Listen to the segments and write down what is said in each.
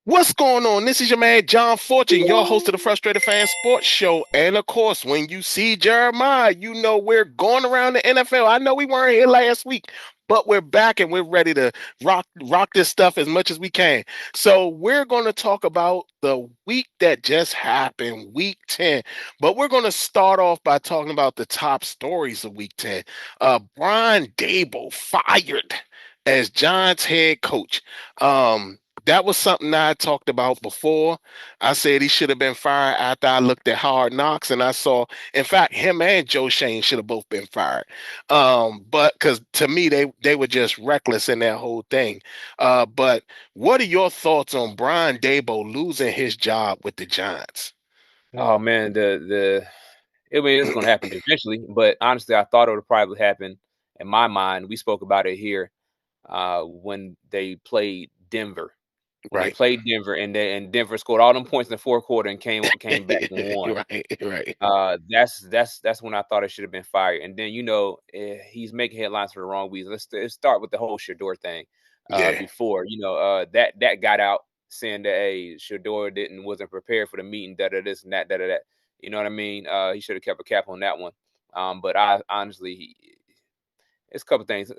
What's going on? This is your man John Fortune, your host of the Frustrated Fan Sports Show. And of course, when you see Jeremiah, you know we're going around the NFL. I know we weren't here last week, but we're back and we're ready to rock this stuff as much as we can. So we're going to talk about the week that just happened, week 10. But we're going to start off by talking about the top stories of week 10. Brian Daboll fired as Giants head coach. That was something I talked about before. I said he should have been fired after I looked at Hard Knocks and I saw, in fact, him and Joe Shane should have both been fired. But because to me, they were just reckless in that whole thing. But what are your thoughts on Brian Daboll losing his job with the Giants? Oh man, it's going to happen eventually. But honestly, I thought it would probably happen. In my mind, we spoke about it here when they played Denver. They played Denver, and Denver scored all them points in the fourth quarter and came back and won. Right. That's when I thought it should have been fired. And then he's making headlines for the wrong reasons. Let's start with the whole Shador thing. Before that got out saying that Shador wasn't prepared for the meeting, this and that. You know what I mean? He should have kept a cap on that one. But I honestly. It's a couple things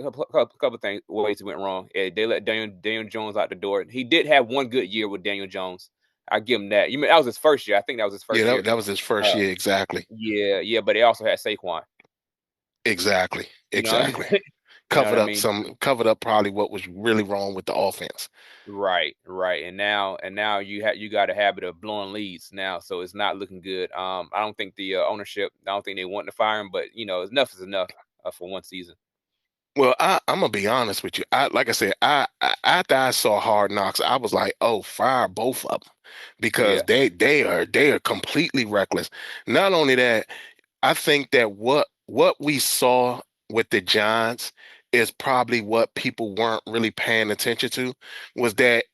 ways it went wrong. They let Daniel Jones out the door. He did have one good year with Daniel Jones. I give him that. That was his first year. I think that was his first year. Yeah, that was his first year, exactly. Yeah, but they also had Saquon. Exactly. Covered up probably what was really wrong with the offense. Right. And now you got a habit of blowing leads now, so it's not looking good. I don't think the ownership. I don't think they want to fire him, but enough is enough for one season. Well, I'm gonna be honest with you. After I saw Hard Knocks, I was like, "Oh, fire both of them," because they are completely reckless. Not only that, I think that what we saw with the Giants is probably what people weren't really paying attention to was that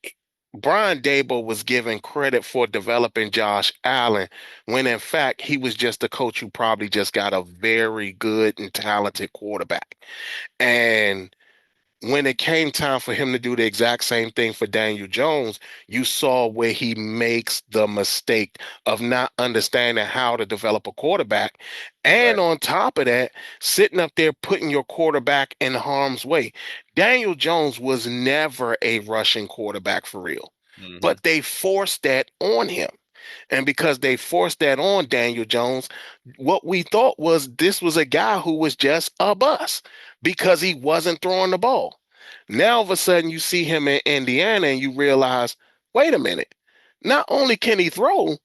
Brian Daboll was given credit for developing Josh Allen when in fact he was just a coach who probably just got a very good and talented quarterback. And when it came time for him to do the exact same thing for Daniel Jones, you saw where he makes the mistake of not understanding how to develop a quarterback. And on top of that, sitting up there putting your quarterback in harm's way. Daniel Jones was never a rushing quarterback for real, but they forced that on him. And because they forced that on Daniel Jones, what we thought was this was a guy who was just a bust because he wasn't throwing the ball. Now, all of a sudden, you see him in Indiana and you realize, wait a minute, not only can he throw,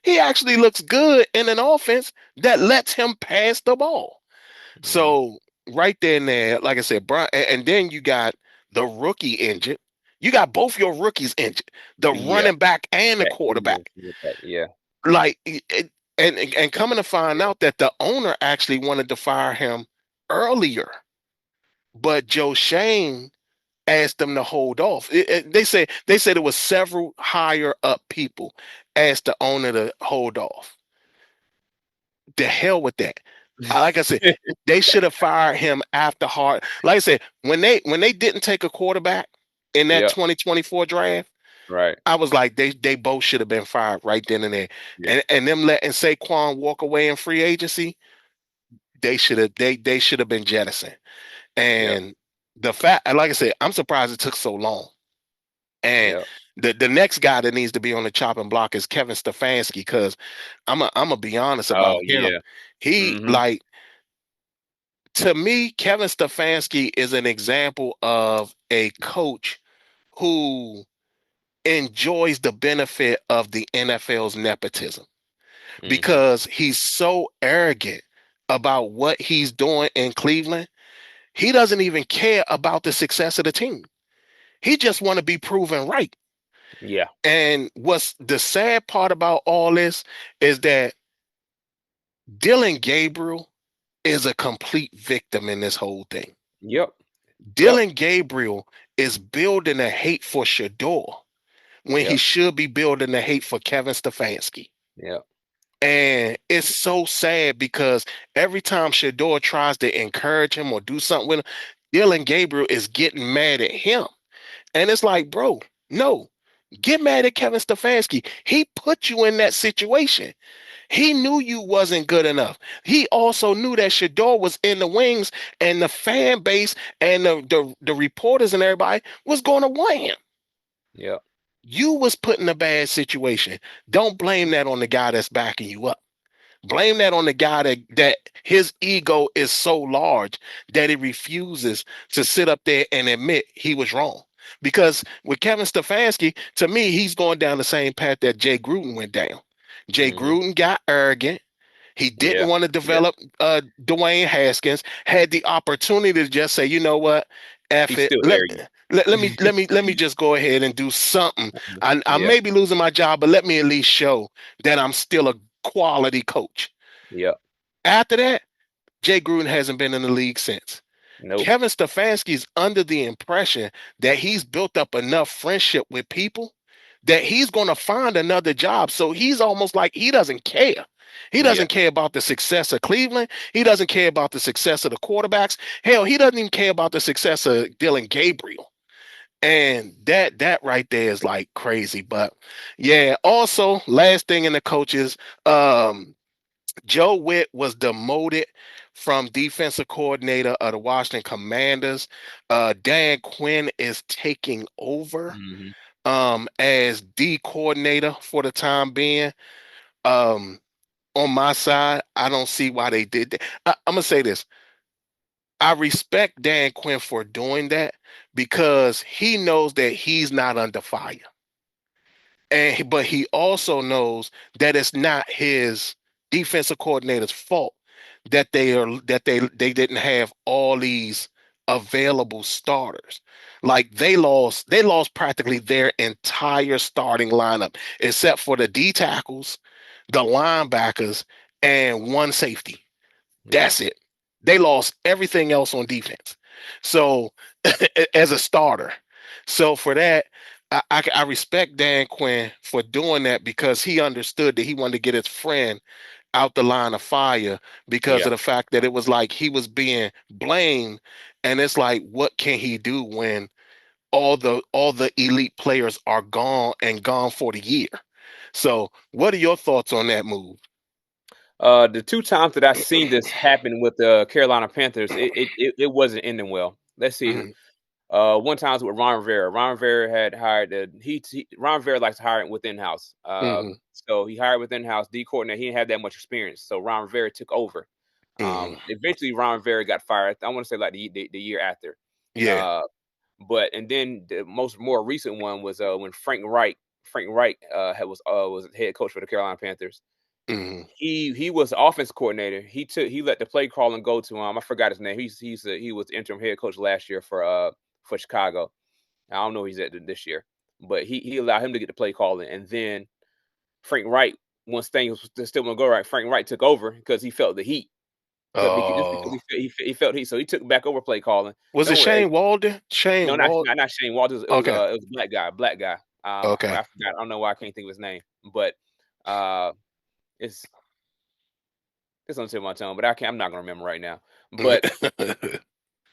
he actually looks good in an offense that lets him pass the ball. So right there and there, like I said, Brian, and then you got the rookie injured. You got both your rookies injured, the running back and the quarterback. Yeah. And coming to find out that the owner actually wanted to fire him earlier, but Joe Shane asked them to hold off. They said there was several higher up people asked the owner to hold off. The hell with that. Like I said, they should have fired him after Hard. Like I said, when they didn't take a quarterback in that 2024 draft, right, I was like, they both should have been fired right then and there. And them letting Saquon walk away in free agency, they should have been jettisoned. And the fact, like I said, I'm surprised it took so long. And the next guy that needs to be on the chopping block is Kevin Stefanski, because I'm gonna be honest about him. He to me, Kevin Stefanski is an example of a coach who enjoys the benefit of the NFL's nepotism because he's so arrogant about what he's doing in Cleveland. He doesn't even care about the success of the team. He just want to be proven right. Yeah. And what's the sad part about all this is that Dylan Gabriel is a complete victim in this whole thing. Yep. Dylan Gabriel is building a hate for Shador when he Yep. should be building a hate for Kevin Stefanski. Yep. And it's so sad because every time Shador tries to encourage him or do something with him, Dylan Gabriel is getting mad at him. And it's like, bro, no, get mad at Kevin Stefanski. He put you in that situation. He knew you wasn't good enough. He also knew that Shador was in the wings and the fan base and the reporters and everybody was going to want him. Yep. You was put in a bad situation. Don't blame that on the guy that's backing you up. Blame that on the guy that his ego is so large that he refuses to sit up there and admit he was wrong. Because with Kevin Stefanski, to me, he's going down the same path that Jay Gruden went down. Jay Gruden got arrogant. He didn't want to develop Dwayne Haskins, had the opportunity to just say, you know what, F He's it. still arrogant. Let me just go ahead and do something. I may be losing my job, but let me at least show that I'm still a quality coach. Yeah. After that, Jay Gruden hasn't been in the league since. Nope. Kevin Stefanski's under the impression that he's built up enough friendship with people that he's going to find another job. So he's almost like he doesn't care. He doesn't care about the success of Cleveland. He doesn't care about the success of the quarterbacks. Hell, he doesn't even care about the success of Dylan Gabriel. And that right there is like crazy. But yeah, also last thing in the coaches, Joe Witt was demoted from defensive coordinator of the Washington Commanders. Dan Quinn is taking over as D coordinator for the time being. On my side, I don't see why they did that. I'm gonna say this. I respect Dan Quinn for doing that because he knows that he's not under fire. But he also knows that it's not his defensive coordinator's fault that they didn't have all these available starters. Like they lost practically their entire starting lineup except for the D tackles, the linebackers, and one safety. That's it. They lost everything else on defense. So as a starter. So for that, I respect Dan Quinn for doing that because he understood that he wanted to get his friend out the line of fire because of the fact that it was like he was being blamed. And it's like, what can he do when all the elite players are gone and gone for the year? So what are your thoughts on that move? The two times that I seen this happen with the Carolina Panthers, it wasn't ending well. Let's see. One time was with Ron Rivera. Ron Rivera had hired Ron Rivera likes to hire within house. So he hired within house D coordinator. He didn't have that much experience. So Ron Rivera took over. Eventually Ron Rivera got fired. I want to say like the year after. Yeah. But and then the more recent one was when Frank Reich was head coach for the Carolina Panthers. He was the offense coordinator. He let the play calling go to I forgot his name. He was the interim head coach last year for Chicago. I don't know who he's at this year, but he allowed him to get the play calling. And then Frank Reich, once things was still gonna go right, Frank Reich took over because he felt the heat. Because he felt heat, so he took back over play calling. Was it Shane Walden? No, not Shane Walden. It was a black guy. Okay. I forgot. I don't know why I can't think of his name, but it's on tip of my tongue, but I'm not gonna remember right now. But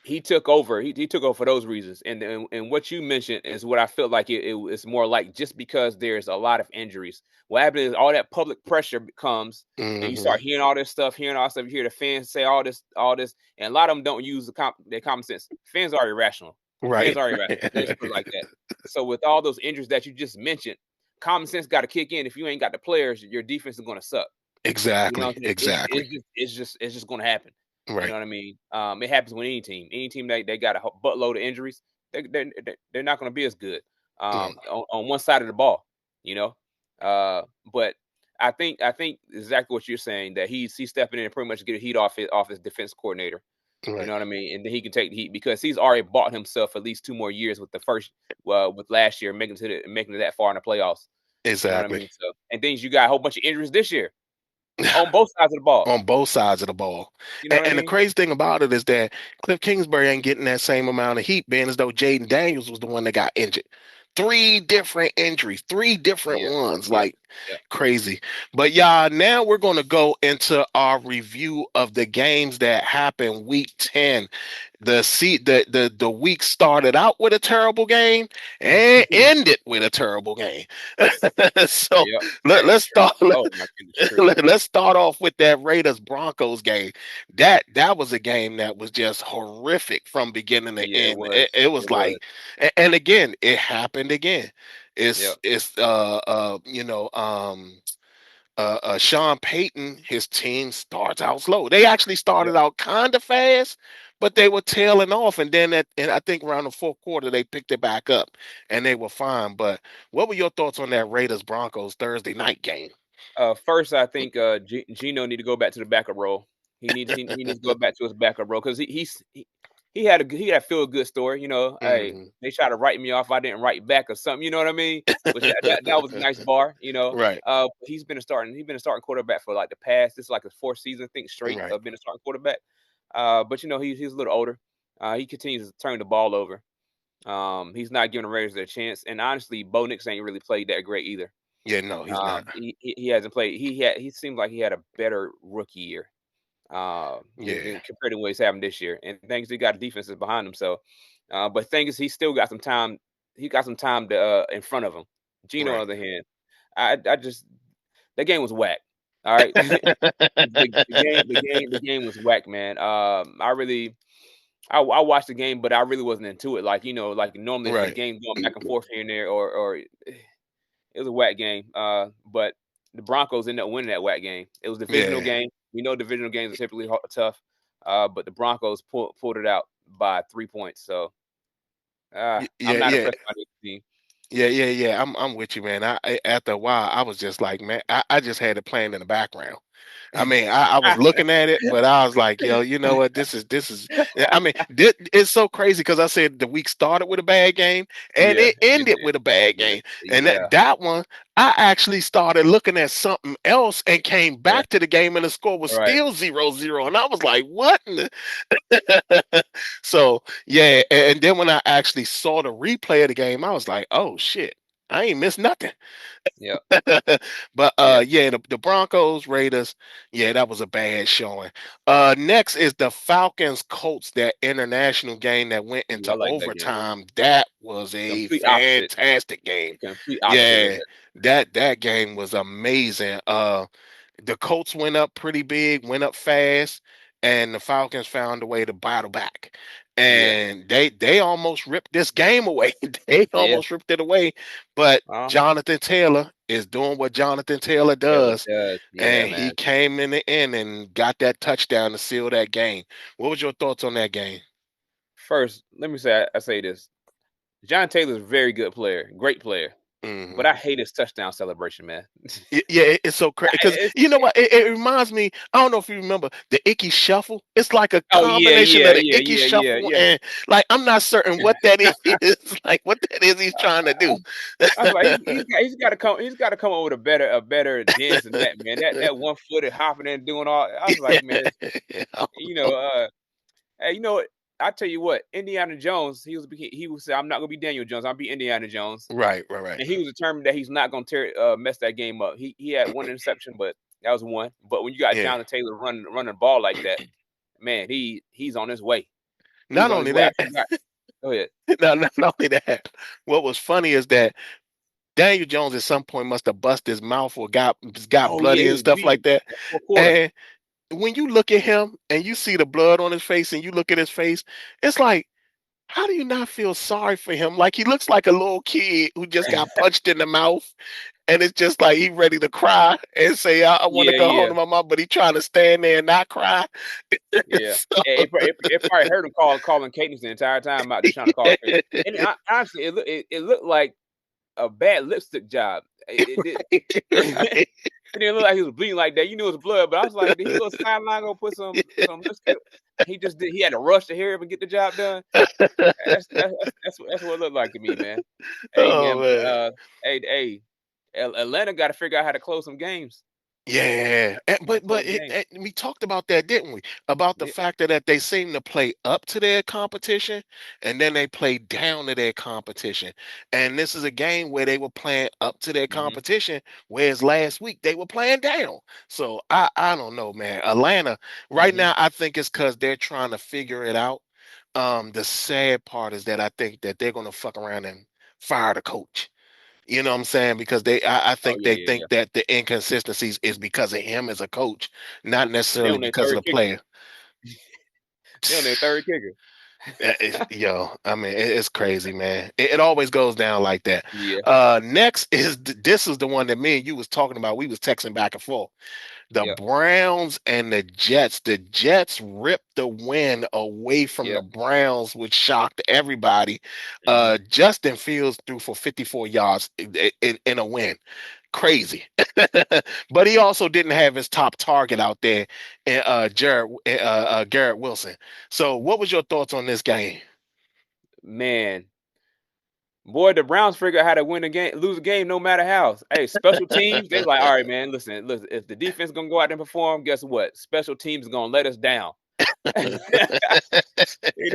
he took over. He took over for those reasons. And what you mentioned is what I felt like it's more like just because there's a lot of injuries. What happens is all that public pressure comes, and you start hearing all this stuff, You hear the fans say all this, and a lot of them don't use their common sense. Fans are irrational. Right. Fans are irrational. Let's put it like that. So with all those injuries that you just mentioned, common sense got to kick in. If you ain't got the players, your defense is going to suck. Exactly. You know, exactly. It's just going to happen. Right. You know what I mean? It happens with any team. Any team they got a buttload of injuries, they're not going to be as good on one side of the ball. You know, but I think exactly what you're saying, that he's stepping in and pretty much get a heat off his defense coordinator. Right. You know what I mean? And then he can take the heat because he's already bought himself at least 2 more years with the first with last year making it that far in the playoffs. Exactly. You know what I mean? So, and then you got a whole bunch of injuries this year. on both sides of the ball. On both sides of the ball. You know And, what I and the mean? crazy thing about it is that Cliff Kingsbury ain't getting that same amount of heat, being as though Jaden Daniels was the one that got injured. Three different injuries, three different Yeah, ones, yeah, like yeah. crazy. But y'all, now we're going to go into our review of the games that happened week 10. The week started out with a terrible game and ended with a terrible game. So Yeah, let, that is let's true. start. Oh my goodness, true. Let's start off with that Raiders Broncos game. That was a game that was just horrific from beginning to Yeah, it end. was. It was It was. like, and again, it happened again. Yeah, It's Sean Payton, his team starts out slow. They actually yeah. started out kind of fast, but they were tailing off, and then and I think around the fourth quarter they picked it back up, and they were fine. But what were your thoughts on that Raiders Broncos Thursday night game? First, I think Gino need to go back to the backup role. He needs to go back to his backup role because he had a feel good story. You know, hey, Hmm. they tried to write me off. I didn't write back or something. You know what I mean? Which that was a nice bar. You know, Right, he's been a starting quarterback for like the past. This is like his fourth season, I think, straight right. of being a starting quarterback. But you know, he's a little older. He continues to turn the ball over. He's not giving the Raiders their chance. And honestly, Bo Nix ain't really played that great either. Yeah, no, he's not. He hasn't played. He seemed like he had a better rookie year Yeah, than compared to what he's having this year. And thanks he got defenses behind him. So, but thing is, he still got some time. He got some time to in front of him. Gino, on right. the other hand, I just that game was whack. All right, the game was whack, man. I watched the game, but I really wasn't into it. Like like normally if the Right. game going back and forth here and there, or it was a whack game. But the Broncos ended up winning that whack game. It was a divisional Yeah. game. We know divisional games are typically tough, but the Broncos pulled it out by 3 points. So I'm Yeah, not yeah. impressed by this team. Yeah. I'm with you, man. After a while, I was just like, man, I just had it playing in the background. I mean, I was looking at it, but I was like, yo, you know what? This is. I mean, it's so crazy because I said the week started with a bad game and Yeah, it and ended with a bad yeah, game. And yeah, that one, I actually started looking at something else and came yeah. back to the game, and the score was All right. still 0-0. And I was like, what? So yeah, and then when I actually saw the replay of the game, I was like, oh shit, I ain't missed nothing. Yeah, But yeah. yeah, the Broncos Raiders, yeah, that was a bad showing. Next is the Falcons Colts, that international game that went Ooh, I into like that game. overtime. That was a Complete opposite. fantastic game. Complete opposite of Yeah, that. that game was amazing. The Colts went up pretty big, went up fast, and the Falcons found a way to battle back. Yeah, And they almost ripped this game away. They yeah. almost ripped it away. But Uh-huh. Jonathan Taylor is doing what Jonathan Taylor Taylor does. does. Yeah, And man. he came in the end and got that touchdown to seal that game. What was your thoughts on that game? First, let me say I say this. John Taylor's a very good player, great player. Hmm. But I hate his touchdown celebration, man. Yeah, it's so crazy because It's you know what? It reminds me. I don't know if you remember the Icky Shuffle. It's like a oh, yeah, combination yeah, of the yeah, Icky yeah, yeah, Shuffle yeah. and like I'm not certain what that is. Like what that is he's trying to do. I was like, he's got to come up with a better dance than that, man. That one footed hopping and doing all. I was like, man, Yeah. you know, hey, you know what? I tell you what, Indiana Jones, he was say, I'm not gonna be Daniel Jones, I'll be Indiana Jones. Right. And he was determined that he's not gonna mess that game up. He had one interception, but that was one. But when you got Yeah. Jonathan Taylor running the ball like that, man, he's on his way. He's Not on his only way. I that, forgot. Go ahead. not only that. What was funny is that Daniel Jones at some point must have busted his mouth or got Oh yeah, bloody he and was stuff like bleeding. that. Fourth quarter. And when you look at him and you see the blood on his face and you look at his face, it's like, how do you not feel sorry for him? Like he looks like a little kid who just got punched in the mouth, and it's just like he ready to cry and say, "I want to Yeah, go home yeah, to my mom," but he trying to stand there and not cry. yeah. So, It probably hurt him calling cadence the entire time out there trying to call it. And honestly, it looked like a bad lipstick job. It did. right. It didn't look like he was bleeding like that. You knew it was blood, but I was like, did he go sideline go put some lipstick? He just did. He had to rush to here and get the job done. That's what it looked like to me, man. Hey, Oh man, but man. Atlanta got to figure out how to close some games. Yeah, That but close game. we talked about that, didn't we? About the Yeah. fact that they seem to play up to their competition, and then they play down to their competition. And this is a game where they were playing up to their Hmm. competition, whereas last week they were playing down. So I don't know, man. Atlanta right Hmm. now, I think it's because they're trying to figure it out. The sad part is that I think that they're gonna fuck around and fire the coach. You know what I'm saying? Because I Oh think yeah, they yeah, yeah. think that the inconsistencies is because of him as a coach, not They necessarily on their because of third the kicker. player. They on their third kicker. Yo, I mean, it's crazy, man. It always goes down like that. Yeah. Next is this is the one that me and you was talking about. We was texting back and forth. The Yep. Browns and the Jets. The Jets ripped the win away from the Yep. Browns, which shocked everybody. Hmm. Justin Fields threw for 54 yards in a win. Crazy. But he also didn't have his top target out there, Garrett Wilson. So, what was your thoughts on this game? Man, boy, the Browns figure out how to win a game, lose a game, no matter how. Hey, special teams, they like, all right, man. Listen, listen. If the defense gonna go out there and perform, guess what? Special teams is gonna let us down. They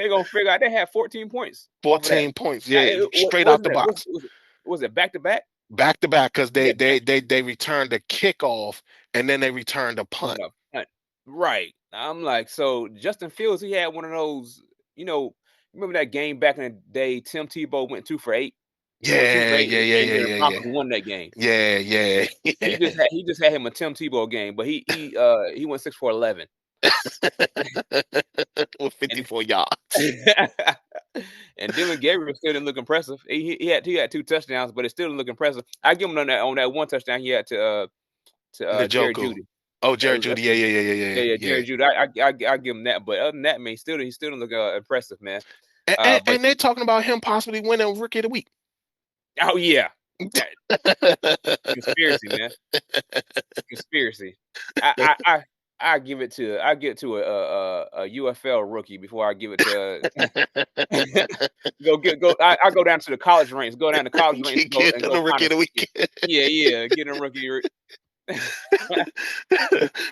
gonna figure out they had 14 points off of that. 14 points, yeah, straight out Wasn't the it? box, Was it back to back? back to back, because Yeah, they returned a kickoff and then they returned a punt. no, right. I'm like, so Justin Fields, he had one of those, you know, remember that game back in the day, Tim Tebow went 2 for 8. He went two for Yeah, eight, yeah, yeah, and yeah, then the yeah, yeah, Broncos won that game. yeah, yeah, yeah. He just had him a Tim Tebow game, but he went 6 for 11. With And 54 yards. and Dylan Gabriel still didn't look impressive. He had 2 touchdowns, but it still didn't look impressive. I give him on that one touchdown he had to Jerry Njoku. Judy. Oh, That Jerry was Judy. Yeah, yeah, yeah, yeah, Yeah, yeah, yeah, yeah. Jerry Judy. I give him that, but other than that, man, he still didn't look impressive, man. But And they're talking about him possibly winning Rookie of the Week. oh yeah, that conspiracy, man, conspiracy. I I I I give it to a UFL rookie before I give it to I go down to the college ranks, go down to college ranks, Get and him go the find Rookie a of the ticket. Week. Yeah, yeah, get a rookie.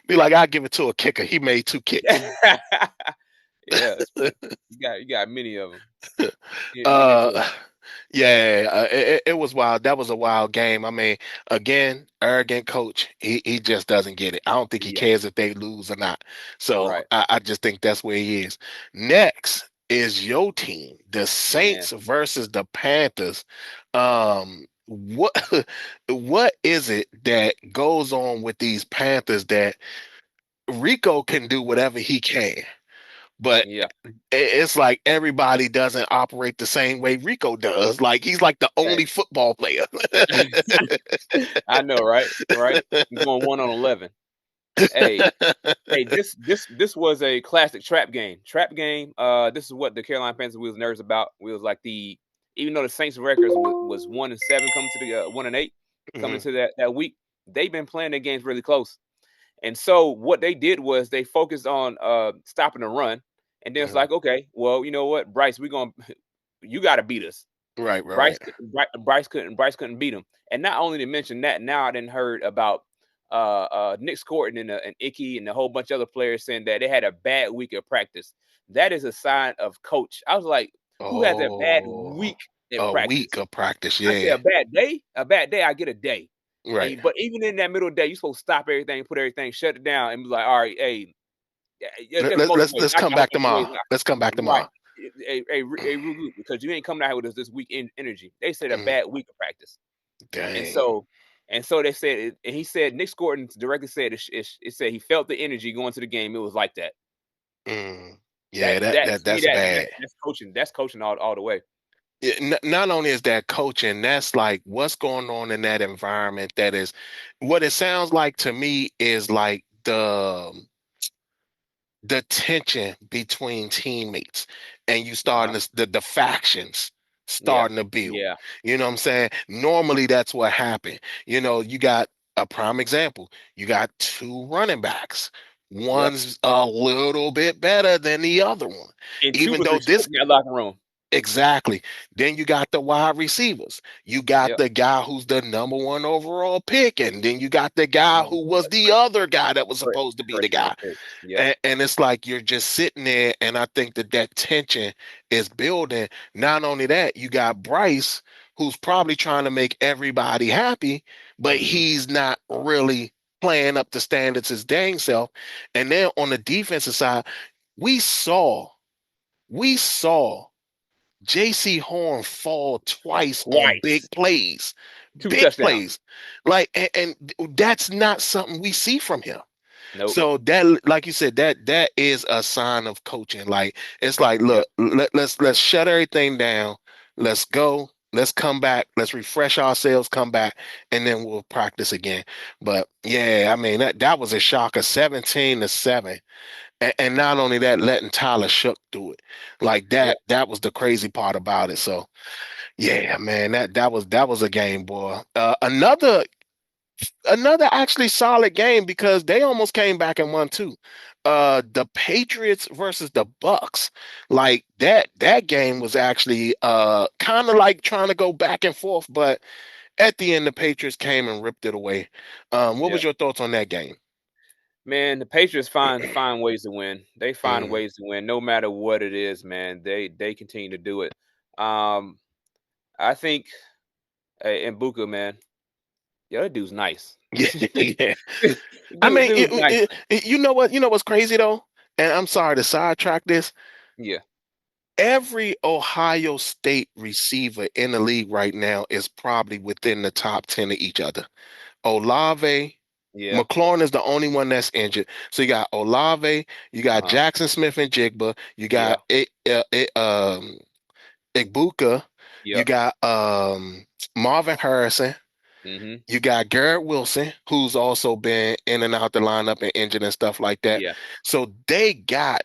Be like, I'll give it to a kicker. He made 2 kicks. Yeah, you got many of them. Many of uh those. yeah, it was wild. That was a wild game. I mean, again, arrogant coach. He just doesn't get it. I don't think he Yeah, cares if they lose or not. So right, I just think that's where he is. Next is your team, the man. Saints versus the Panthers. What what is it that goes on with these Panthers that Rico can do whatever he can, but Yeah. it's like everybody doesn't operate the same way Rico does. Like he's like the Hey. only football player. I know, right? Right? I'm going 1 on 11. Hey, hey, this was a classic trap game. Trap game. This is what the Carolina Panthers we was nervous about. We was like even though the Saints records was 1-7 coming to the 1-8 coming Mhm, into that week, they've been playing their games really close. And so what they did was they focused on stopping the run. And then it's mhm. like, okay, well, you know what, Bryce, you got to beat us. Right, right, Bryce couldn't beat him. And not only to mention that, now I didn't heard about Nick Scorton and Icky and a whole bunch of other players saying that they had a bad week of practice. That is a sign of coach. I was like, who has a bad Oh, week in a week practice? of practice. I say Yeah. a bad day, I get a day. Right. But even in that middle of the day, you're supposed to stop everything, put everything, shut it down, and be like, all right, hey, just motivate. Let's come I hope back I can tomorrow. Let's come back right. tomorrow. Regroup because you ain't coming out here with this weak energy. They said a Mm, bad week of practice. And dang. so they said, and he said Nick Scorton directly said it said he felt the energy going to the game. It was like that. Mm. Yeah, That to me that's bad. that's coaching. That's coaching all the way. Yeah, not only is that coaching, that's like what's going on in that environment. That is what it sounds like to me is like the tension between teammates and you Uh-huh. starting to the factions Yeah. starting to build. Yeah. You know what I'm saying? Normally that's what happened. You got a prime example. You got two running backs. Yep. One's a little bit better than the other one. And two Even was though exploding this in that locker room. Exactly. Then you got the wide receivers. You got Yep. the guy who's the number one overall pick, and then you got the guy who Mhm. was the other guy that was First, supposed to be the first round guy. pick. Yep. And it's like you're just sitting there, and I think that tension is building. Not only that, you got Bryce, who's probably trying to make everybody happy, but Mhm. he's not really playing up to standards his dang self. And then on the defensive side, we saw we saw JC Horn fall twice on Twice. big plays, 2 big touchdowns. plays. Like, and that's not something we see from him. Nope. So that, like you said, that is a sign of coaching. Like, it's like, Yep. look, let's shut everything down. Let's go. Let's come back. Let's refresh ourselves. Come back, and then we'll practice again. But yeah, I mean that was a shocker, 17-7, and not only that, letting Tyler Shook do it. Like Yep. that was the crazy part about it. So yeah, man, that was a game, boy. Another actually solid game because they almost came back and won too. The Patriots versus the Bucks. Like that game was actually kind of like trying to go back and forth, but at the end the Patriots came and ripped it away. What Yeah. was your thoughts on that game? Man, the Patriots find ways to win. They find Mm. ways to win no matter what it is, man. They continue to do it. Um, I think Mbuka, man, yeah, that dude's nice. Yeah, yeah. I Dude, mean, dude's nice. you know what? You know what's crazy though? And I'm sorry to sidetrack this. Yeah, Every Ohio State receiver in the league right now is probably within the top 10 of each other. Olave, yeah, McLaurin is the only one that's injured. So you got Olave, you got uh-huh, Jackson Smith and Jigba, you got yeah, Igbuka, you yep, got Marvin Harrison, mhm, you got Garrett Wilson, who's also been in and out the lineup and injured and stuff like that. yeah, So they got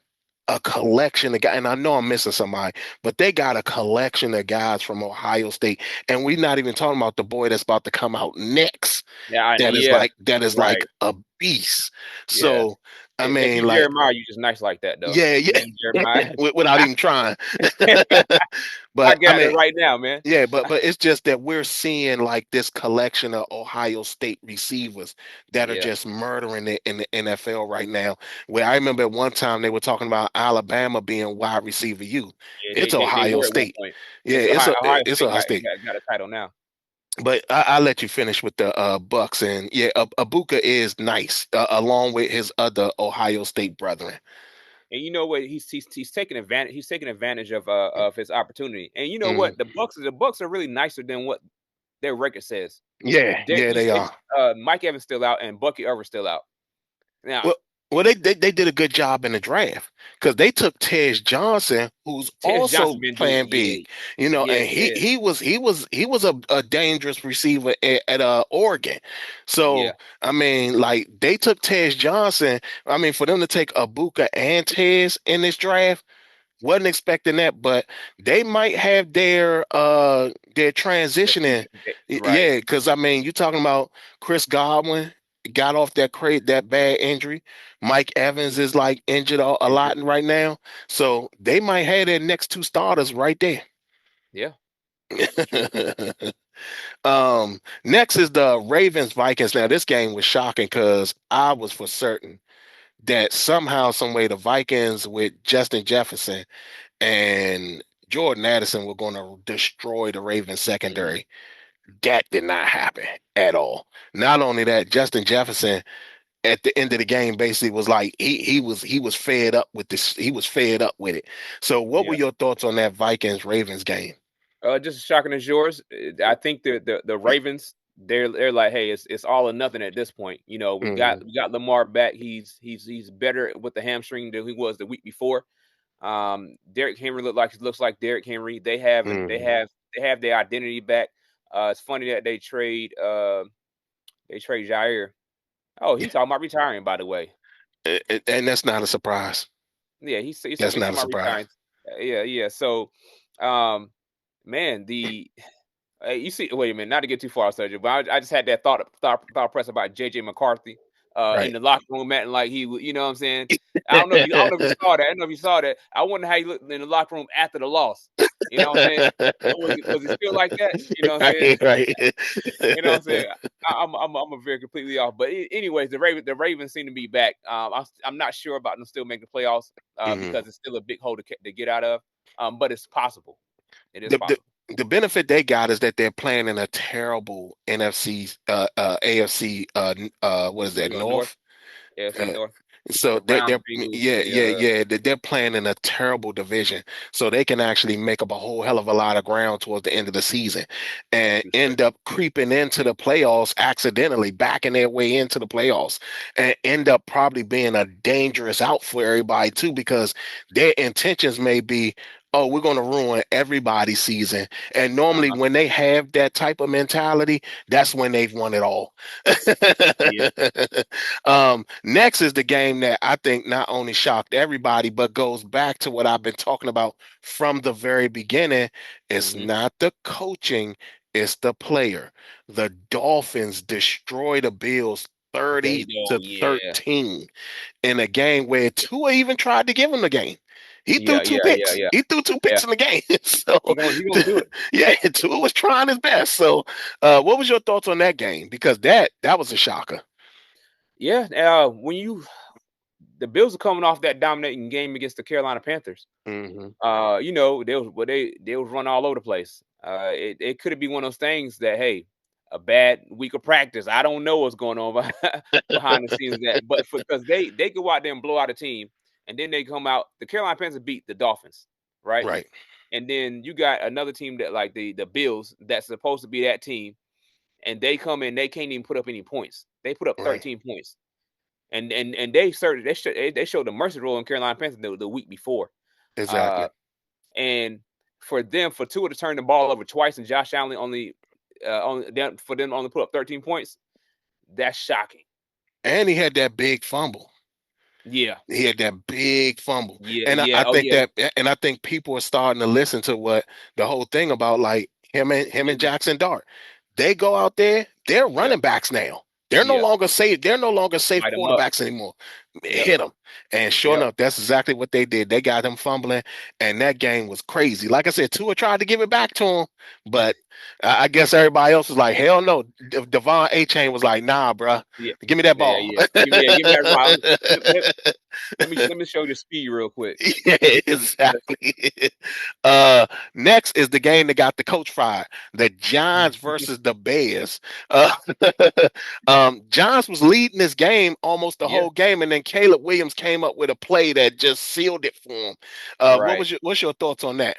a collection of guys, and I know I'm missing somebody, but they got a collection of guys from Ohio State. And we're not even talking about the boy that's about to come out next. yeah, That is right, like a beast. yeah. So I If mean, you like, Jeremiah, you just nice like that though. yeah, If your yeah, name Jeremiah, without even trying. I But I got it mean, right now, man. yeah, but it's just that we're seeing like this collection of Ohio State receivers that are Yeah, just murdering it in the NFL right now. Where I remember at one time they were talking about Alabama being wide receiver U. yeah, It's they Ohio were at one State. point. Yeah, It's Ohio it's State Ohio State. got a title now. But I'll let you finish with the Bucks, and yeah, Abuka is nice along with his other Ohio State brethren. And you know what? He's taking advantage. He's taking advantage of his opportunity. And you know Mhm. what? The Bucks are really nicer than what their record says. Yeah, yeah, they are. Mike Evans still out and Bucky Irvin still out. Now, Well, they did a good job in the draft because they took Tej Johnson, who's Terrence Johnson also been doing playing yeah, big, you know, yeah, and yeah, he was a dangerous receiver at Oregon. yeah, So I mean, like they took Tej Johnson. I mean, for them to take Abuka and Tej in this draft, wasn't expecting that, but they might have their the transitioning. future. Right. Yeah, because I mean, you're talking about Chris Godwin got off that bad injury. Mike Evans is like injured a Injured. lot right now, so they might have their next two starters right there. Yeah. Next is the Ravens Vikings. Now this game was shocking because I was for certain that somehow, some way, the Vikings with Justin Jefferson and Jordan Addison were going to destroy the Ravens Mhm. secondary. That did not happen at all. Not only that, Justin Jefferson at the end of the game basically was like he was fed up with this. He was fed up with it. So, what were Yeah. your thoughts on that Vikings Ravens game? Just as shocking as yours. I think the Ravens they're like, hey, it's all or nothing at this point. You know, Mm, we got Lamar back. He's better with the hamstring than he was the week before. Derrick Henry looks like Derrick Henry. mm. They have their identity back. It's funny that they trade Jair. Oh, he's talking about retiring, by the way. And that's not a surprise. Yeah, That's he's not a talking about surprise. retiring. Yeah, yeah. So, um, man, you see, wait a minute, not to get too far off subject, but I just had that thought press about JJ McCarthy. in Right. the locker room, acting like he, you know what I'm saying? I don't know if you saw that. I don't know if you saw that. I wonder how he looked in the locker room after the loss. You know what I'm saying? Was he still like that? You know what I'm saying? Right, right. You know what I'm saying? I'm a very completely off. But anyways, the Ravens seem to be back. I'm not sure about them still making the playoffs Mhm. because it's still a big hole to get out of. But it's possible. It is the, the possible. the benefit they got is that they're playing in a terrible NFC AFC what is that, You know, North, North. AFC Uh, North, so the Browns, Bengals, they're playing in a terrible division, so they can actually make up a whole hell of a lot of ground towards the end of the season, and touche. end up creeping into the playoffs accidentally, backing their way into the playoffs, and end up probably being a dangerous out for everybody too, because their intentions may be, oh, we're going to ruin everybody's season. And normally Uh-huh. when they have that type of mentality, that's when they've won it all. Yeah. Next is the game that I think not only shocked everybody, but goes back to what I've been talking about from the very beginning. It's Mhm. not the coaching, it's the player. The Dolphins destroy the Bills There 30 you go. to Yeah. 13 in a game where Tua even tried to give him the game. He threw Yeah, two yeah, yeah, picks. yeah. He threw two Yeah. picks in the game. So, He gonna do it. yeah, Tua was trying his best. So, what was your thoughts on that game? Because that was a shocker. Yeah. When the Bills are coming off that dominating game against the Carolina Panthers. Hmm. They was run all over the place. It could be one of those things that, hey, a bad week of practice. I don't know what's going on behind the scenes that, but because they go out there and blow out a team, and then they come out. The Carolina Panthers beat the Dolphins, right? Right, And then you got another team that like the Bills that's supposed to be that team, and they come in, they can't even put up any points. They put up right, 13 points, and they showed the mercy rule in Carolina Panthers the week before. Uh, exactly. and for Tua to turn the ball over twice and Josh Allen for them only put up 13 points, that's shocking. And he had that big fumble. Yeah. He had that big fumble, Yeah. and Yeah. Oh yeah. and I think people are starting to listen to what the whole thing about, like him and Mhm. Jackson Dart. They go out there, they're Yeah. running backs now. They're no Yeah. longer safe. They're no longer safe Light them up. quarterbacks anymore. Yep. Hit them, and sure Yep. enough, that's exactly what they did. They got him fumbling, and that game was crazy. Like I said, Tua tried to give it back to him, but I guess everybody else was like, hell no. Devon A. Chain was like, nah, bruh, Yeah. give me that Yeah. ball. Yeah. Give me that round. Let me show you the speed real quick. Yeah, exactly. Uh, Next is the game that got the coach fired. The Giants versus the Bears. Uh, Giants was leading this game almost the Yeah. whole game, and then Caleb Williams came up with a play that just sealed it for him. Right. What's your thoughts on that?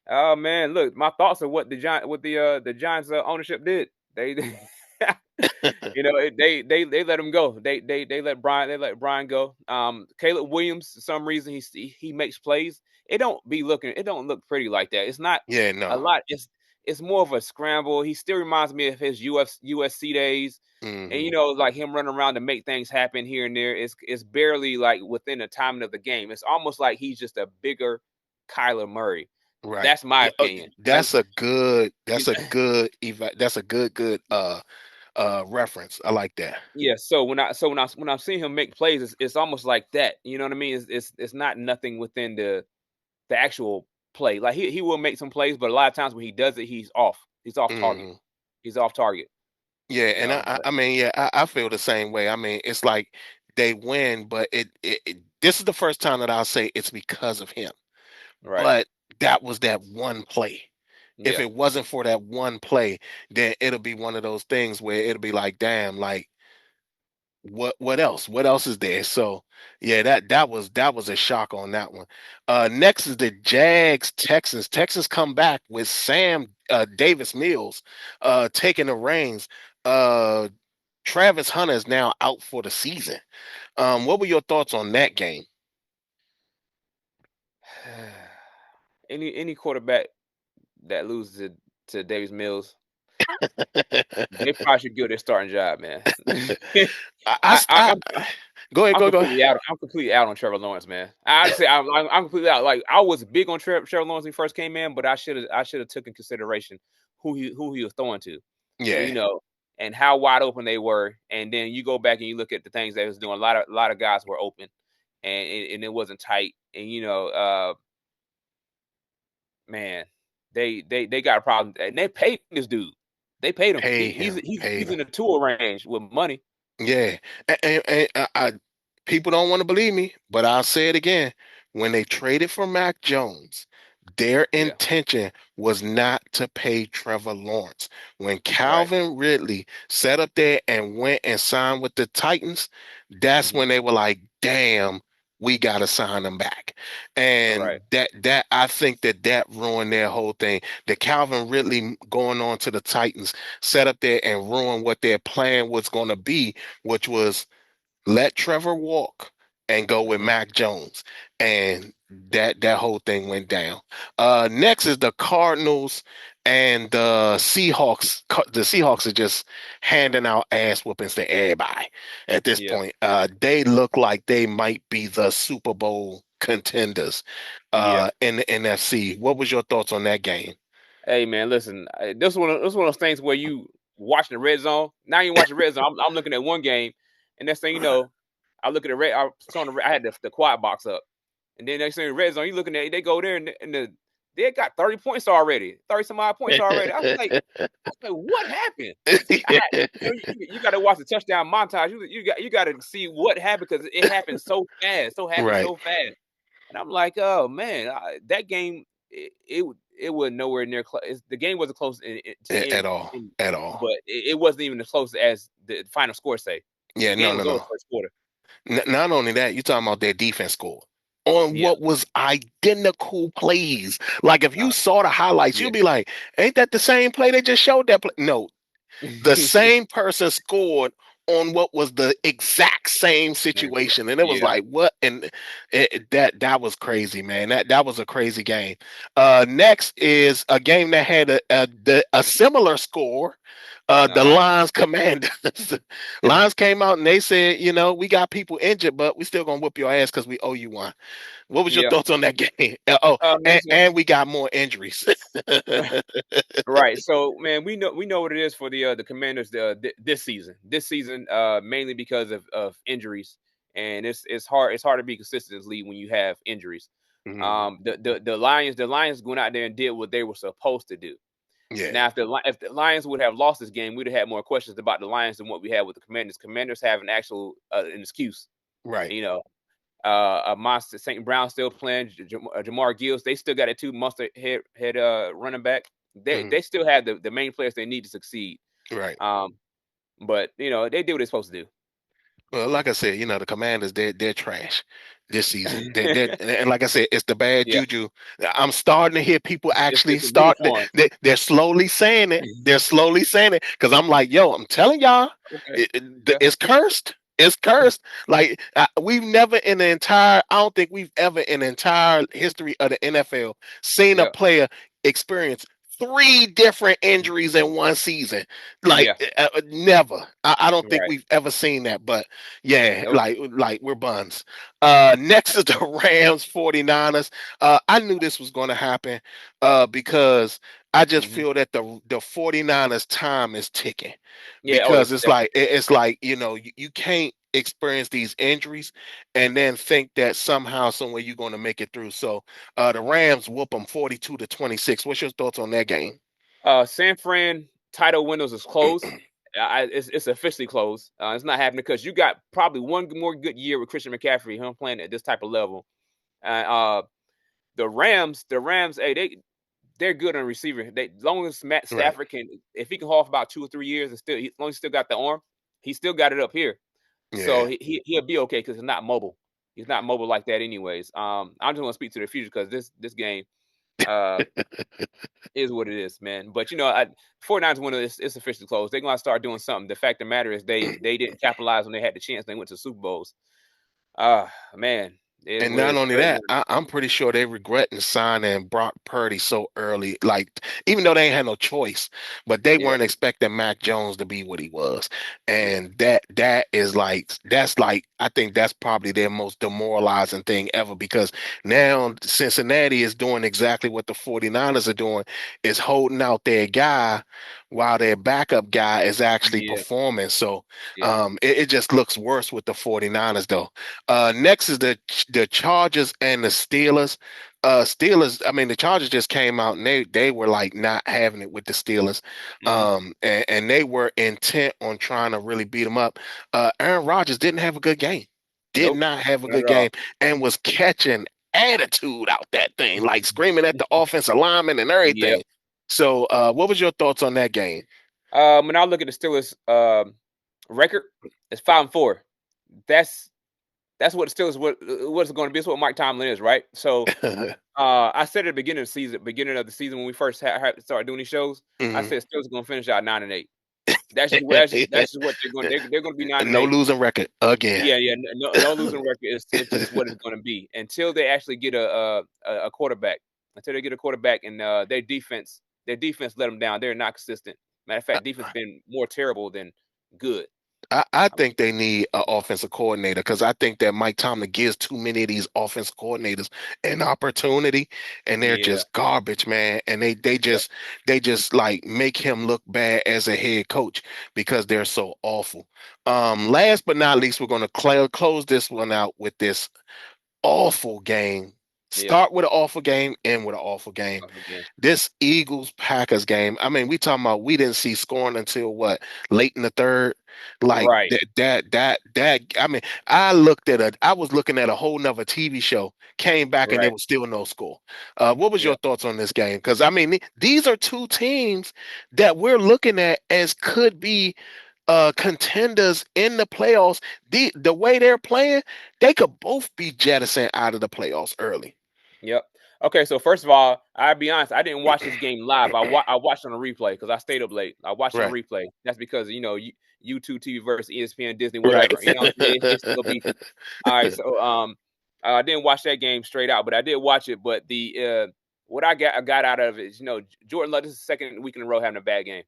Oh man, look, my thoughts of what the Giants ownership did. They they let him go. They let Brian go. Caleb Williams, for some reason, he makes plays. It don't look pretty like that. It's not Yeah, a no. lot. It's more of a scramble. He still reminds me of his USC days, and Hmm. like him running around to make things happen here and there. It's barely like within the timing of the game. It's almost like he's just a bigger Kyler Murray. Right. That's my Yeah, opinion. that's a good. That's a good reference. I like that. Yeah, so when I'm seeing him make plays, it's almost like that. You know what I mean? It's not nothing within the actual play. Like he will make some plays, but a lot of times when he does it, he's off. He's off target. Hmm. He's off target. Yeah, You and know, but I mean, yeah, I feel the same way. I mean, it's like they win, but this is the first time that I'll say it's because of him. right. But that was that one play. If Yeah. it wasn't for that one play, then it'll be one of those things where it'll be like, damn, like what else? What else is there? So yeah, that was a shock on that one. Next is the Jags Texans. Texans come back with Sam Davis Mills taking the reins. Uh Travis Hunter is now out for the season. What were your thoughts on that game? Any quarterback that loses to Davis Mills, they probably should give their starting job, man. I, I, I, st- I, I, I'm Go ahead, I'm go. completely out. I'm completely out on Trevor Lawrence, man. I say I'm completely out. Like I was big on Trevor Lawrence when he first came in, but I should have took in consideration who he was throwing to. So Yeah, and how wide open they were. And then you go back and you look at the things they was doing. A lot of guys were open, and it wasn't tight. And man, they got a problem. And they paid this dude. They paid him. He's in the tour range with money. Yeah, and people don't want to believe me, but I'll say it again. When they traded for Mac Jones, their intention was not to pay Trevor Lawrence. When Calvin Ridley sat up there and went and signed with the Titans, that's when they were like, damn, we got to sign him back. And that I think that ruined their whole thing. The Calvin Ridley going on to the Titans set up there and ruined what their plan was going to be, which was let Trevor walk and go with Mac Jones. And that whole thing went down. Next is the Cardinals and the Seahawks. The Seahawks are just handing out ass whoopings to everybody at this point. They look like they might be the Super Bowl contenders in the NFC. What was your thoughts on that game? Hey man, listen, this one of those things where you watching the red zone. Now you watch the red zone. I'm looking at one game, and next thing you know, I look at the red. I had the quiet box up, and then next thing the red zone, you looking at they go there and they got 30 points already, 30 some odd points already. I was like, what happened? You got to watch the touchdown montage. You got to see what happened because it happened so fast, so fast. And I'm like, oh man, that game it was nowhere near close. The game wasn't close at all. But it wasn't even as close as the final score say. Yeah, the game was over first quarter. Not only that, you're talking about their defense score on what was identical plays. Like if you saw the highlights, you'd be like, ain't that the same play they just showed that play? No, the same person scored on what was the exact same situation, and it was like what, and that was crazy, man. That was a crazy game. Next is a game that had a similar score. The Lions Commanders. Lions came out and they said, we got people injured, but we still gonna whoop your ass because we owe you one. What was your thoughts on that game? And we got more injuries. Right. So, man, we know what it is for the Commanders this season. This season, mainly because of injuries, and it's hard to be consistently when you have injuries. The Lions went out there and did what they were supposed to do. Yeah. Now, if the Lions would have lost this game, we'd have had more questions about the Lions than what we had with the Commanders. Commanders have an actual an excuse, right? A monster. St. Brown still playing. Jamar Gills. They still got a 2 monster head running back. They still have the main players they need to succeed. Right. But they do what they're supposed to do. Well, like I said, the Commanders, they're trash this season. And like I said, it's the bad juju. I'm starting to hear people actually they're slowly saying it. They're slowly saying it because I'm like, yo, I'm telling y'all, it's cursed. It's cursed. Like we've never in the entire, I don't think we've ever in the entire history of the NFL seen a player experience 3 different injuries in one season. Like never. I don't think we've ever seen that. But like we're buns. Next is the Rams 49ers. I knew this was going to happen because I just feel that the 49ers time is ticking. Because it's like you can't experience these injuries and then think that somehow, somewhere you're going to make it through. So the Rams whoop them 42-26. What's your thoughts on that game? San Fran title windows is closed. It's officially closed. It's not happening because you got probably one more good year with Christian McCaffrey, him playing at this type of level. The Rams, hey, they're good on receiver. As long as Matt Stafford if he can haul for about 2 or 3 years, and as long as he still got the arm, he still got it up here. Yeah. So he'll be okay because he's not mobile. He's not mobile like that, anyways. I'm just gonna speak to the future because this game is what it is, man. But 49ers winner, it's officially closed. They're gonna start doing something. The fact of the matter is they didn't capitalize when they had the chance. They went to Super Bowls. Man. And not only that, I'm pretty sure they regretting signing Brock Purdy so early. Like, even though they ain't had no choice, but they weren't expecting Mac Jones to be what he was. And that's like I think that's probably their most demoralizing thing ever because now Cincinnati is doing exactly what the 49ers are doing, is holding out their guy while their backup guy is actually Yeah, performing. So yeah. it just looks worse with the 49ers though. Next is the Chargers and the Steelers. Steelers, I mean, the Chargers just came out and they were like not having it with the Steelers. Mhm. And they were intent on trying to really beat them up. Aaron Rodgers didn't have a good game. Did Nope, not have a not good at all. game and was catching attitude out that thing, like screaming at the offensive lineman and Yep. everything. So, what was your thoughts on that game? When I look at the Steelers record, it's 5-4. That's what the Steelers what's going to be. It's what Mike Tomlin is, right? So I said at the beginning of the season when we first started doing these shows, I Mhm. said Steelers going to finish out 9-8. That's just what they're going. They're going to be nine and No eight. losing record again. Yeah, yeah. No losing record is just what it's going to be until they actually get a quarterback. Until they get a quarterback and their defense let them down. They're not consistent. Matter of fact, defense been more terrible than good. I think they need an offensive coordinator because I think that Mike Tomlin gives too many of these offensive coordinators an opportunity, and they're Yeah. just garbage, man. And Yep. they just like make him look bad as a head coach because they're so awful. Last but not least, we're going to close this one out with this awful game. Yeah. Start with an awful game, end with an awful game. Off again. This Eagles Packers game, I mean, we talking about we didn't see scoring until what, late in the third. Like Right. that. I mean, I was looking at a whole nother TV show, came back and there Right. was still no score. What was your Yep. thoughts on this game? Because I mean, these are two teams that we're looking at as could be contenders in the playoffs. The way they're playing, they could both be jettisoned out of the playoffs early. Yep. Okay, so first of all, I'll be honest, I didn't watch this game live. I watched on a replay because I stayed up late. I watched on a Right. replay. That's because YouTube TV versus ESPN, Disney, Right. whatever. You know what I'm saying? It's still beefing. All right, so I didn't watch that game straight out, but I did watch it. But the what I got out of it is, Jordan Love. This is the second week in a row having a bad game.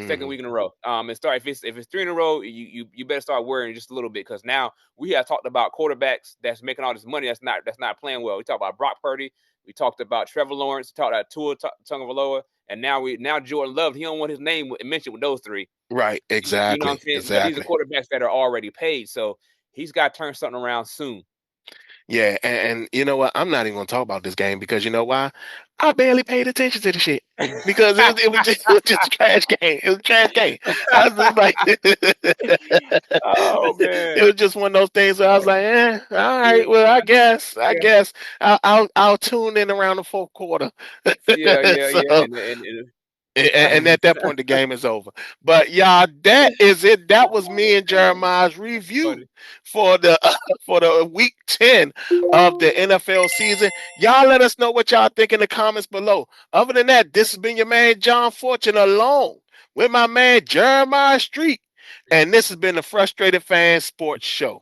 Second Mhm. week in a row. And start if it's three in a row, you better start worrying just a little bit because now we have talked about quarterbacks that's making all this money that's not playing well. We talked about Brock Purdy. We talked about Trevor Lawrence. We talked about Tua Tagovailoa, and now Jordan Love. He don't want his name mentioned with those three. Right. You know what I'm Exactly. saying? But these are Exactly. quarterbacks that are already paid, so he's got to turn something around soon. Yeah, and you know what? I'm not even gonna talk about this game because you know why? I barely paid attention to the shit because it was just a trash game. It was a trash game. I was just like, Oh it man. was just one of those things where I was like, all Yeah, right, well, I yeah, guess I'll tune in around the fourth quarter. yeah, yeah, yeah. So and And at that point the game is over. But y'all, that is it. That was me and Jeremiah's review funny. for the for the week 10 of the NFL season. Y'all let us know what y'all think in the comments below. Other than that, this has been your man John Fortune alone with my man Jeremiah Street. And this has been the Frustrated Fan Sports Show.